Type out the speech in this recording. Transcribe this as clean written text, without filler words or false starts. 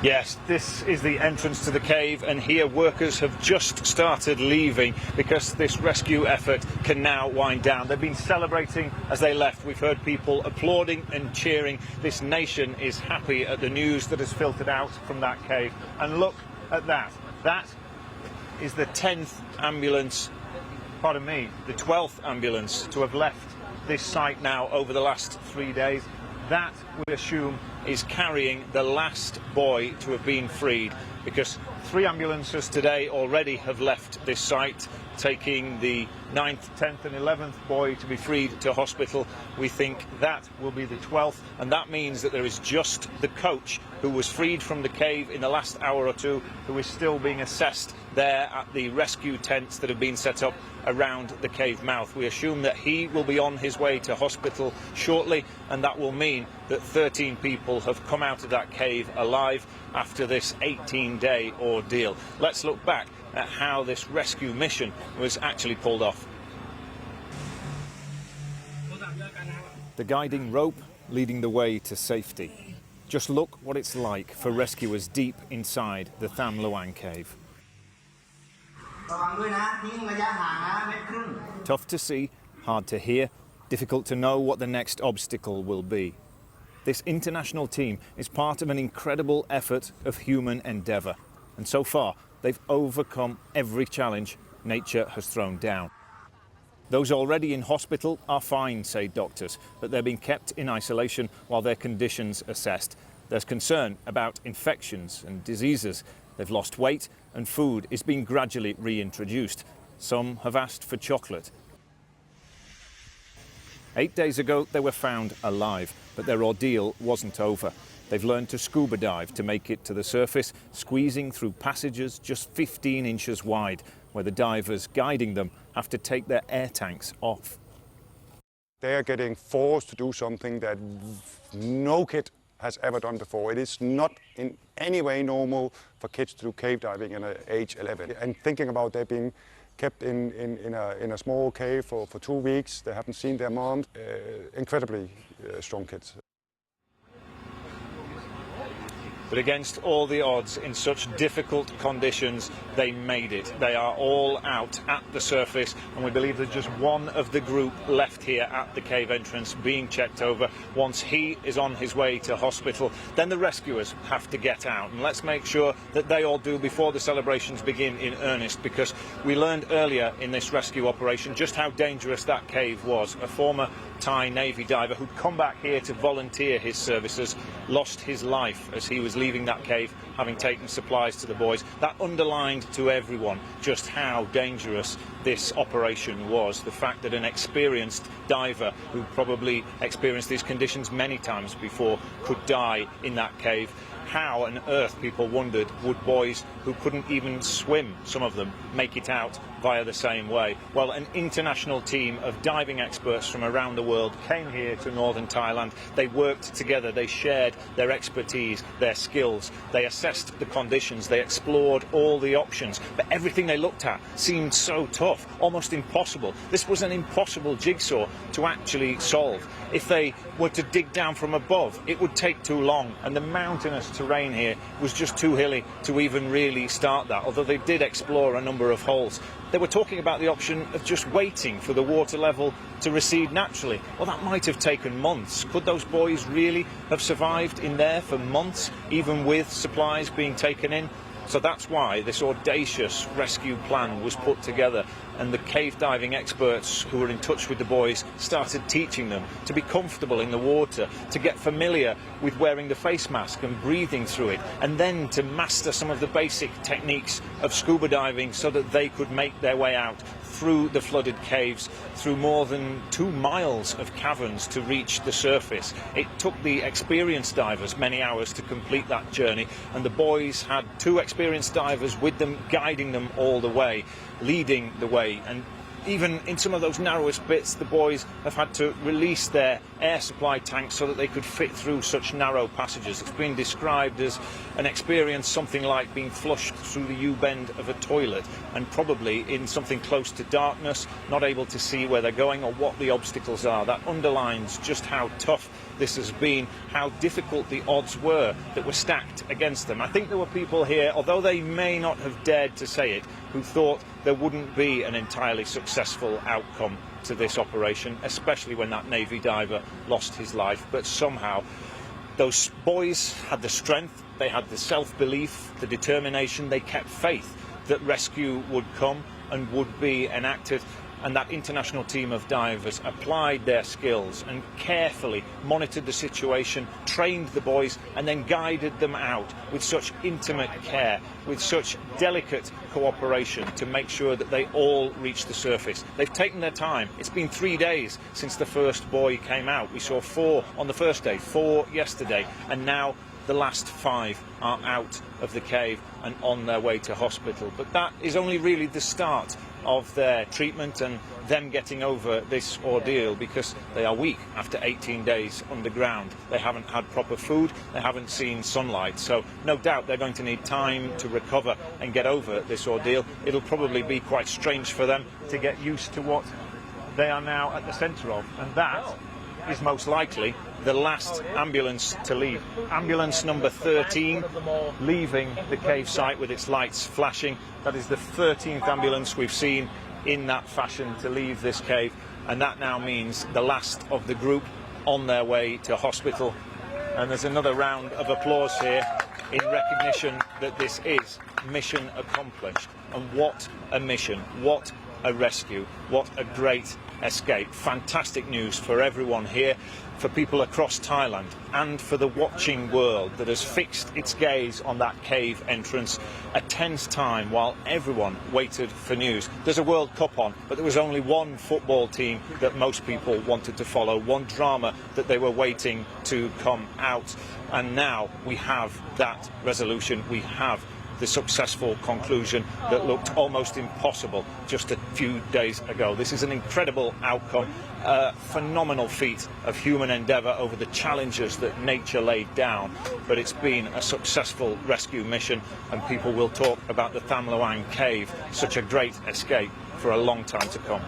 Yes, this is the entrance to the cave, and here workers have just started leaving because this rescue effort can now wind down. They've been celebrating as they left. We've heard people applauding and cheering. This nation is happy at the news that has filtered out from that cave. And look at that. That is the 10th ambulance, pardon me, the 12th ambulance to have left this site now over the last 3 days. That, we assume, is carrying the last boy to have been freed, because 3 ambulances today already have left this site, taking the 9th, 10th and 11th boy to be freed to hospital. We think that will be the 12th, and that means that there is just the coach who was freed from the cave in the last hour or two, who is still being assessed there at the rescue tents that have been set up around the cave mouth. We assume that he will be on his way to hospital shortly, and that will mean that 13 people have come out of that cave alive after this 18-day ordeal. Let's look back at how this rescue mission was actually pulled off. The guiding rope leading the way to safety. Just look what it's like for rescuers deep inside the Tham Luang cave. Tough to see, hard to hear, difficult to know what the next obstacle will be. This international team is part of an incredible effort of human endeavour, and so far they've overcome every challenge nature has thrown down. Those already in hospital are fine, say doctors, but they're being kept in isolation while their conditions assessed. There's concern about infections and diseases. They've lost weight, and food is being gradually reintroduced. Some have asked for chocolate. 8 days ago, they were found alive, but their ordeal wasn't over. They've learned to scuba dive to make it to the surface, squeezing through passages just 15 inches wide, where the divers guiding them have to take their air tanks off. They are getting forced to do something that no kid has ever done before. It is not in any way normal for kids to do cave diving at age 11. And thinking about they being kept in a small cave for 2 weeks, they haven't seen their moms, incredibly strong kids. But against all the odds, in such difficult conditions, they made it. They are all out at the surface, and we believe there's just one of the group left here at the cave entrance being checked over. Once he is on his way to hospital, then the rescuers have to get out. And let's make sure that they all do before the celebrations begin in earnest, because we learned earlier in this rescue operation just how dangerous that cave was. A former Thai Navy diver who'd come back here to volunteer his services lost his life as he was leaving that cave, having taken supplies to the boys. That underlined to everyone just how dangerous this operation was. The fact that an experienced diver who probably experienced these conditions many times before could die in that cave. How on earth, people wondered, would boys who couldn't even swim, some of them, make it out via the same way? Well, an international team of diving experts from around the world came here to northern Thailand. They worked together, they shared their expertise, their skills, they assessed the conditions, they explored all the options, but everything they looked at seemed so tough, almost impossible. This was an impossible jigsaw to actually solve. If they were to dig down from above, it would take too long, and the mountainous terrain here was just too hilly to even really start that, although they did explore a number of holes. They were talking about the option of just waiting for the water level to recede naturally. Well, that might have taken months. Could those boys really have survived in there for months, even with supplies being taken in? So that's why this audacious rescue plan was put together, and the cave diving experts who were in touch with the boys started teaching them to be comfortable in the water, to get familiar with wearing the face mask and breathing through it, and then to master some of the basic techniques of scuba diving so that they could make their way out through the flooded caves, through more than 2 miles of caverns to reach the surface. It took the experienced divers many hours to complete that journey, and the boys had 2 experienced divers with them, guiding them all the way, leading the way. And even in some of those narrowest bits, the boys have had to release their air supply tanks so that they could fit through such narrow passages. It's been described as an experience something like being flushed through the U-bend of a toilet, and probably in something close to darkness, not able to see where they're going or what the obstacles are. That underlines just how tough this has been, how difficult the odds were that were stacked against them. I think there were people here, although they may not have dared to say it, who thought there wouldn't be an entirely successful outcome to this operation, especially when that Navy diver lost his life. But somehow those boys had the strength, they had the self-belief, the determination, they kept faith that rescue would come and would be enacted, and that international team of divers applied their skills and carefully monitored the situation, trained the boys, and then guided them out with such intimate care, with such delicate cooperation to make sure that they all reached the surface. They've taken their time. It's been 3 days since the first boy came out. We saw 4 on the first day, 4 yesterday, and now the last 5 are out of the cave and on their way to hospital. But that is only really the start of their treatment and them getting over this ordeal, because they are weak after 18 days underground. They haven't had proper food, they haven't seen sunlight, so no doubt they're going to need time to recover and get over this ordeal. It'll probably be quite strange for them to get used to what they are now at the centre of, and that is most likely the last ambulance to leave. Ambulance number 13 leaving the cave site with its lights flashing. That is the 13th ambulance we've seen in that fashion to leave this cave, and that now means the last of the group on their way to hospital. And there's another round of applause here in recognition that this is mission accomplished. And what a mission, what a rescue, what a great escape. Fantastic news for everyone here, for people across Thailand, and for the watching world that has fixed its gaze on that cave entrance, a tense time while everyone waited for news. There's a World Cup on, but there was only one football team that most people wanted to follow, one drama that they were waiting to come out. And now we have that resolution, we have the successful conclusion that looked almost impossible just a few days ago. This is an incredible outcome, a phenomenal feat of human endeavour over the challenges that nature laid down, but it's been a successful rescue mission, and people will talk about the Tham Luang cave, such a great escape, for a long time to come.